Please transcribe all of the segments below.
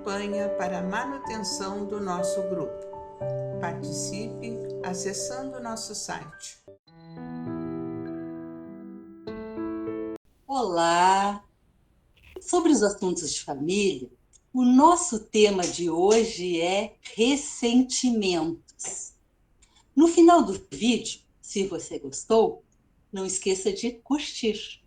campanha para a manutenção do nosso grupo. Participe acessando nosso site. Olá! Sobre os assuntos de família, o nosso tema de hoje é ressentimentos. No final do vídeo, se você gostou, não esqueça de curtir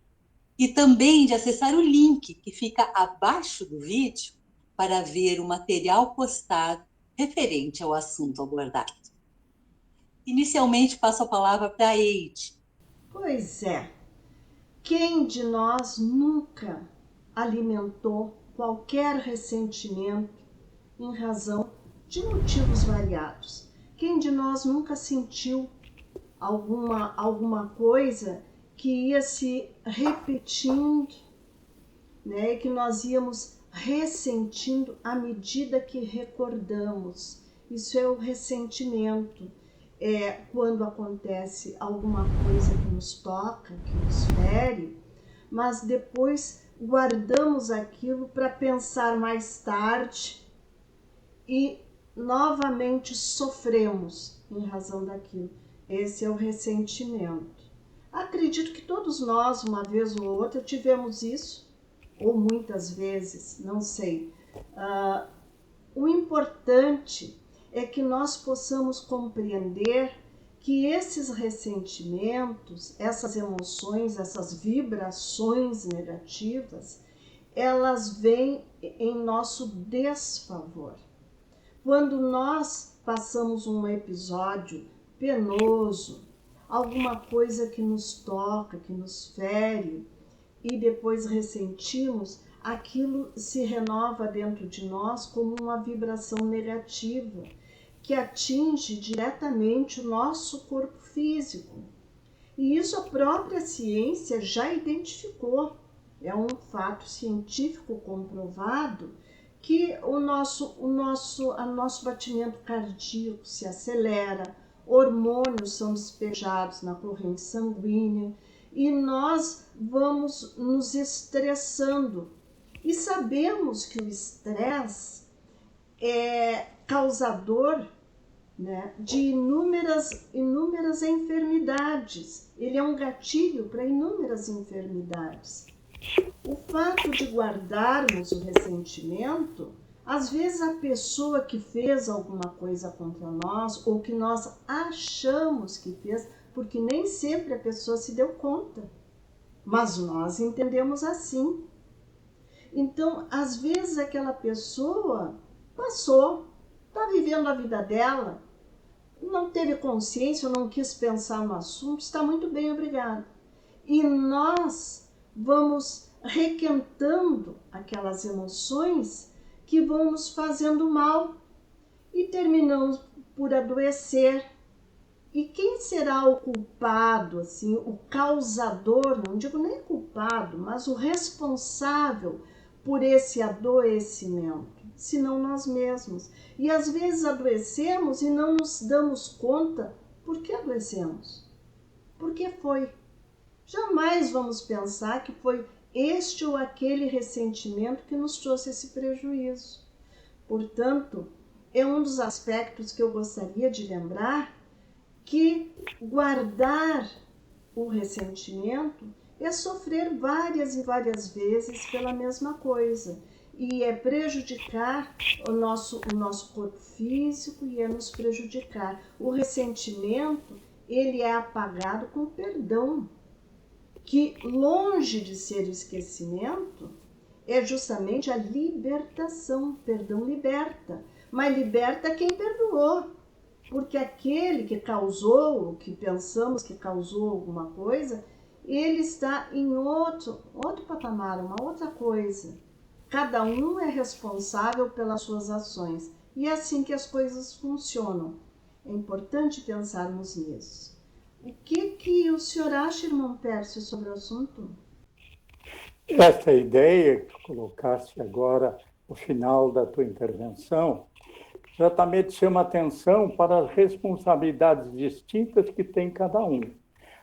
e também de acessar o link que fica abaixo do vídeo para ver o material postado referente ao assunto abordado. Inicialmente, passo a palavra para a Eide. Pois é, quem de nós nunca alimentou qualquer ressentimento em razão de motivos variados? Quem de nós nunca sentiu alguma coisa que ia se repetindo, né, e que nós íamos ressentindo à medida que recordamos? Isso é o ressentimento. É quando acontece alguma coisa que nos toca, que nos fere, mas depois guardamos aquilo para pensar mais tarde e novamente sofremos em razão daquilo. Esse é o ressentimento. Acredito que todos nós, uma vez ou outra, tivemos isso, ou muitas vezes, não sei. O importante é que nós possamos compreender que esses ressentimentos, essas emoções, essas vibrações negativas, elas vêm em nosso desfavor. Quando nós passamos um episódio penoso, alguma coisa que nos toca, que nos fere, e depois ressentimos, aquilo se renova dentro de nós como uma vibração negativa que atinge diretamente o nosso corpo físico. E isso a própria ciência já identificou. É um fato científico comprovado que o nosso batimento cardíaco se acelera, hormônios são despejados na corrente sanguínea e nós vamos nos estressando. E sabemos que o estresse é causador, né, de inúmeras enfermidades. Ele é um gatilho para inúmeras enfermidades. O fato de guardarmos o ressentimento, às vezes a pessoa que fez alguma coisa contra nós, ou que nós achamos que fez, porque nem sempre a pessoa se deu conta, mas nós entendemos assim. Então, às vezes aquela pessoa passou, está vivendo a vida dela, não teve consciência, não quis pensar no assunto, está muito bem, obrigada. E nós vamos requentando aquelas emoções que vão nos fazendo mal e terminamos por adoecer. E quem será o culpado, assim, o causador, não digo nem culpado, mas o responsável por esse adoecimento, senão nós mesmos. E às vezes adoecemos e não nos damos conta por que adoecemos. Por que foi? Jamais vamos pensar que foi este ou aquele ressentimento que nos trouxe esse prejuízo. Portanto, é um dos aspectos que eu gostaria de lembrar, que guardar o ressentimento é sofrer várias e várias vezes pela mesma coisa. E é prejudicar o nosso corpo físico e é nos prejudicar. O ressentimento, ele é apagado com perdão, que longe de ser o esquecimento, é justamente a libertação. Perdão liberta, mas liberta quem perdoou. Porque aquele que causou, que pensamos que causou alguma coisa, ele está em outro patamar, uma outra coisa. Cada um é responsável pelas suas ações. E é assim que as coisas funcionam. É importante pensarmos nisso. O que o senhor acha, irmão Pércio, sobre o assunto? Essa ideia que colocaste agora no final da tua intervenção exatamente chama atenção para as responsabilidades distintas que tem cada um.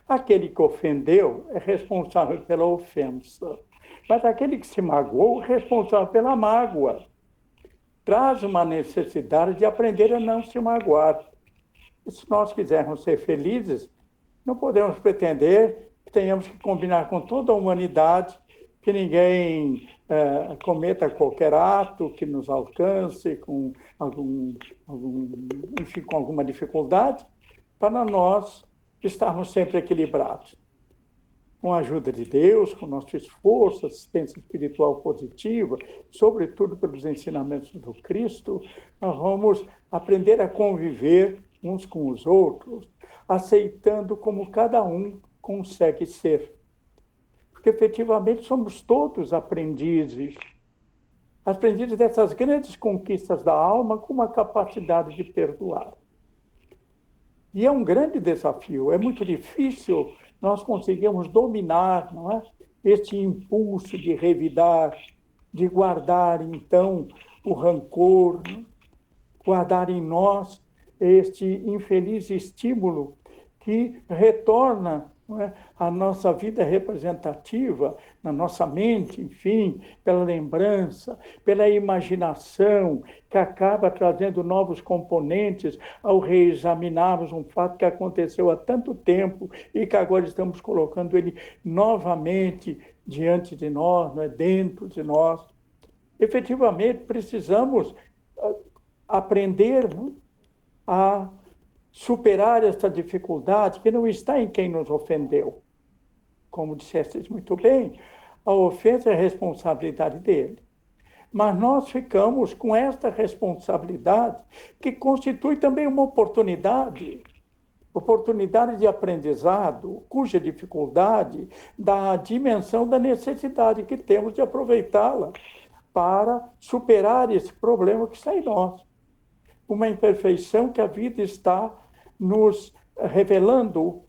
Aquele que ofendeu é responsável pela ofensa, mas aquele que se magoou é responsável pela mágoa. traz uma necessidade de aprender a não se magoar. E se nós quisermos ser felizes, não podemos pretender que tenhamos que combinar com toda a humanidade que ninguém cometa qualquer ato que nos alcance com enfim, com alguma dificuldade, para nós estarmos sempre equilibrados. Com a ajuda de Deus, com nosso esforço, assistência espiritual positiva, sobretudo pelos ensinamentos do Cristo, nós vamos aprender a conviver uns com os outros, aceitando como cada um consegue ser. Porque, efetivamente, somos todos aprendizes dessas grandes conquistas da alma com uma capacidade de perdoar. E é um grande desafio, é muito difícil nós conseguirmos dominar, não é? Este impulso de revidar, de guardar, então, o rancor, né? Guardar em nós este infeliz estímulo que retorna, não é, a nossa vida representativa, na nossa mente, enfim, pela lembrança, pela imaginação, que acaba trazendo novos componentes ao reexaminarmos um fato que aconteceu há tanto tempo e que agora estamos colocando ele novamente diante de nós, não é, dentro de nós. Efetivamente, precisamos aprender, não, a superar esta dificuldade que não está em quem nos ofendeu. Como dissestes muito bem, a ofensa é a responsabilidade dele. Mas nós ficamos com esta responsabilidade que constitui também uma oportunidade de aprendizado, cuja dificuldade dá a dimensão da necessidade que temos de aproveitá-la para superar esse problema que está em nós. Uma imperfeição que a vida está nos revelando,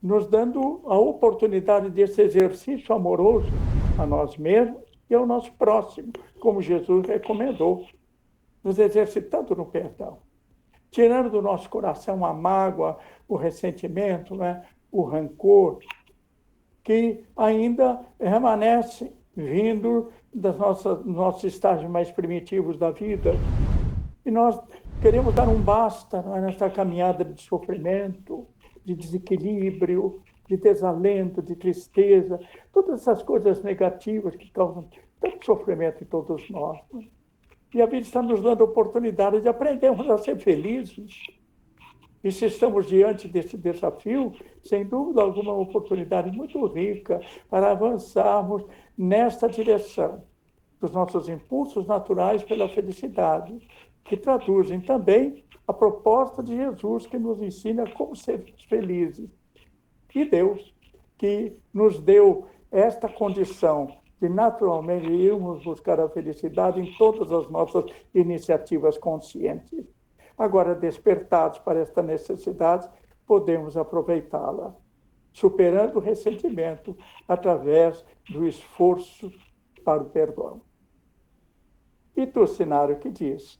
nos dando a oportunidade desse exercício amoroso a nós mesmos e ao nosso próximo, como Jesus recomendou, nos exercitando no perdão, tirando do nosso coração a mágoa, o ressentimento, né, o rancor, que ainda permanece vindo dos nossos estágios mais primitivos da vida. E nós queremos dar um basta, não é, nessa caminhada de sofrimento, de desequilíbrio, de desalento, de tristeza, todas essas coisas negativas que causam tanto sofrimento em todos nós. Né? E a vida está nos dando a oportunidade de aprendermos a ser felizes. E se estamos diante desse desafio, sem dúvida alguma, uma oportunidade muito rica para avançarmos nesta direção dos nossos impulsos naturais pela felicidade, que traduzem também a proposta de Jesus, que nos ensina como ser felizes. E Deus, que nos deu esta condição de naturalmente irmos buscar a felicidade em todas as nossas iniciativas conscientes. Agora, despertados para esta necessidade, podemos aproveitá-la, superando o ressentimento através do esforço para o perdão. E tu, Sinara, o que diz?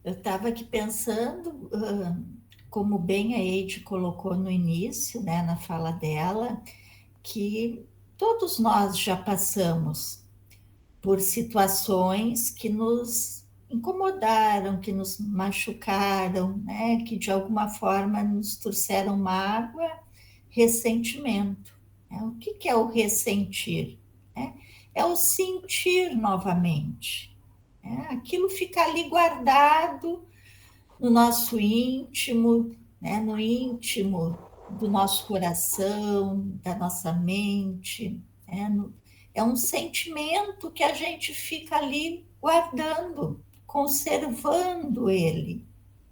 Eu estava aqui pensando, como bem a Eide colocou no início, né, na fala dela, que todos nós já passamos por situações que nos incomodaram, que nos machucaram, né, que de alguma forma nos trouxeram mágoa, ressentimento. Né? O que é o ressentir? Né? É o sentir novamente. Aquilo fica ali guardado no nosso íntimo, né? No íntimo do nosso coração, da nossa mente. É um sentimento que a gente fica ali guardando, conservando ele.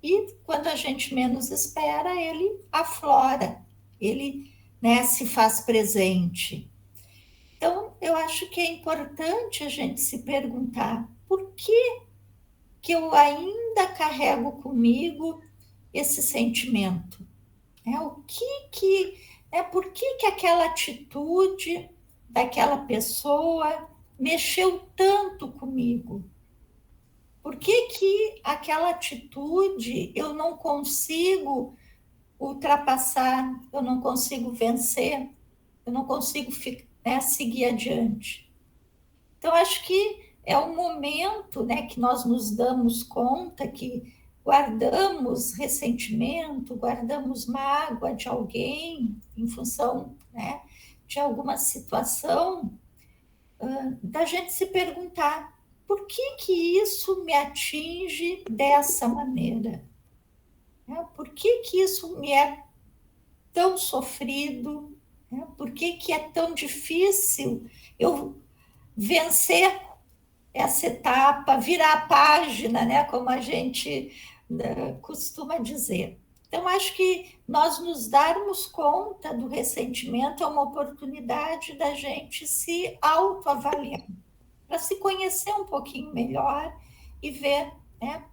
E quando a gente menos espera, ele aflora, ele, né, se faz presente. Então, eu acho que é importante a gente se perguntar por que eu ainda carrego comigo esse sentimento? Por que aquela atitude daquela pessoa mexeu tanto comigo? Por que aquela atitude eu não consigo ultrapassar, eu não consigo vencer, eu não consigo seguir adiante? Então, acho que é o momento, né, que nós nos damos conta que guardamos ressentimento, guardamos mágoa de alguém em função, né, de alguma situação, da gente se perguntar por que isso me atinge dessa maneira? Por que isso me é tão sofrido? Por que é tão difícil eu vencer essa etapa, virar a página, né, como a gente costuma dizer? Então, acho que nós nos darmos conta do ressentimento é uma oportunidade da gente se autoavaliar, para se conhecer um pouquinho melhor e ver, né,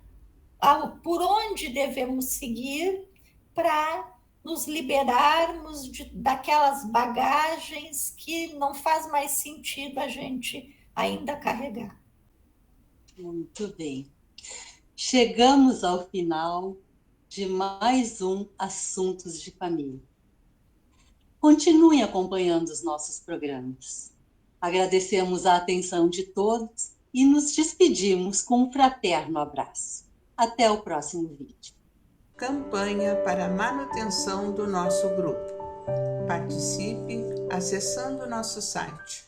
por onde devemos seguir para nos liberarmos daquelas bagagens que não faz mais sentido a gente ainda carregar. Muito bem. Chegamos ao final de mais um Assuntos de Família. Continuem acompanhando os nossos programas. Agradecemos a atenção de todos e nos despedimos com um fraterno abraço. Até o próximo vídeo. Campanha para a manutenção do nosso grupo. Participe acessando nosso site.